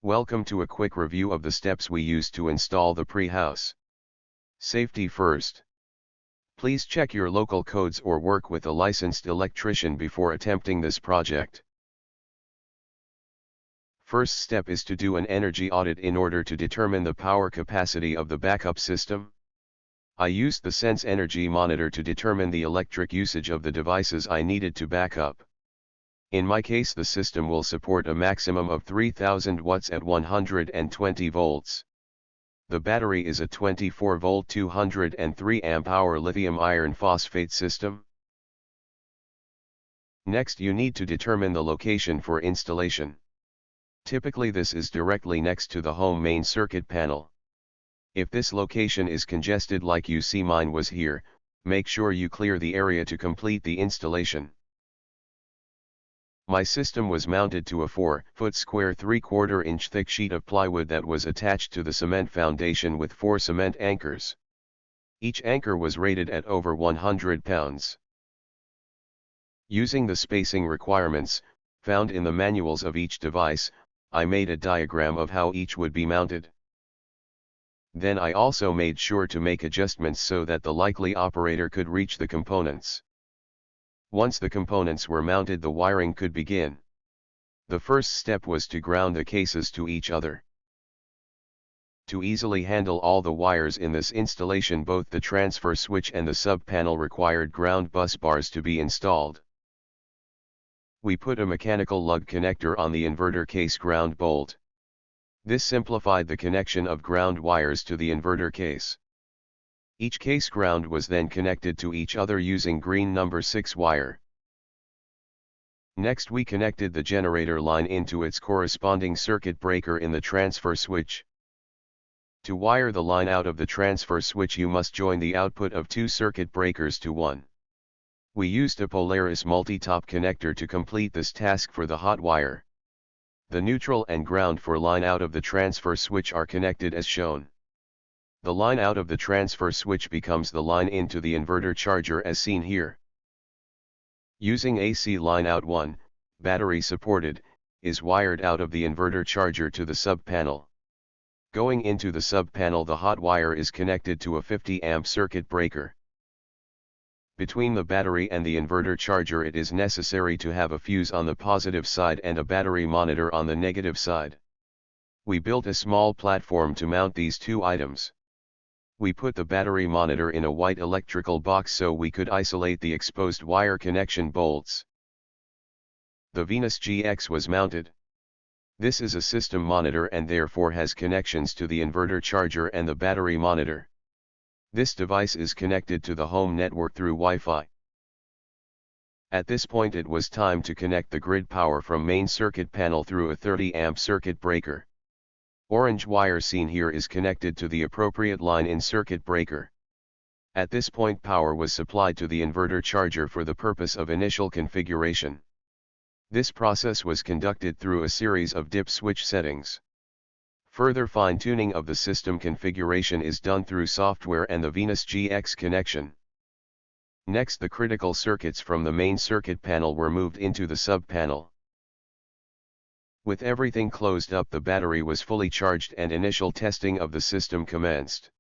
Welcome to a quick review of the steps we use to install the Prihaus. Safety first. Please check your local codes or work with a licensed electrician before attempting this project. First step is to do an energy audit in order to determine the power capacity of the backup system. I used the Sense Energy monitor to determine the electric usage of the devices I needed to back up. In my case, the system will support a maximum of 3000 watts at 120 volts. The battery is a 24-volt 203 amp-hour lithium iron phosphate system. Next, you need to determine the location for installation. Typically this is directly next to the home main circuit panel. If this location is congested like you see mine was here, make sure you clear the area to complete the installation. My system was mounted to a 4-foot square 3/4 inch thick sheet of plywood that was attached to the cement foundation with 4 cement anchors. Each anchor was rated at over 100 pounds. Using the spacing requirements found in the manuals of each device, I made a diagram of how each would be mounted. Then I also made sure to make adjustments so that the likely operator could reach the components. Once the components were mounted, the wiring could begin. The first step was to ground the cases to each other. To easily handle all the wires in this installation, both the transfer switch and the sub-panel required ground bus bars to be installed. We put a mechanical lug connector on the inverter case ground bolt. This simplified the connection of ground wires to the inverter case. Each case ground was then connected to each other using green number 6 wire. Next, we connected the generator line into its corresponding circuit breaker in the transfer switch. To wire the line out of the transfer switch, you must join the output of 2 circuit breakers to one. We used a Polaris multi-top connector to complete this task for the hot wire. The neutral and ground for line out of the transfer switch are connected as shown. The line out of the transfer switch becomes the line into the inverter charger as seen here. Using AC line out 1, battery supported, is wired out of the inverter charger to the sub-panel. Going into the sub-panel, the hot wire is connected to a 50 amp circuit breaker. Between the battery and the inverter charger, it is necessary to have a fuse on the positive side and a battery monitor on the negative side. We built a small platform to mount these two items. We put the battery monitor in a white electrical box so we could isolate the exposed wire connection bolts. The VenusGX was mounted. This is a system monitor and therefore has connections to the inverter charger and the battery monitor. This device is connected to the home network through Wi-Fi. At this point, it was time to connect the grid power from main circuit panel through a 30 amp circuit breaker. Orange wire seen here is connected to the appropriate line in circuit breaker. At this point, power was supplied to the inverter charger for the purpose of initial configuration. This process was conducted through a series of dip switch settings. Further fine-tuning of the system configuration is done through software and the VenusGX connection. Next, the critical circuits from the main circuit panel were moved into the sub-panel. With everything closed up, the battery was fully charged and initial testing of the system commenced.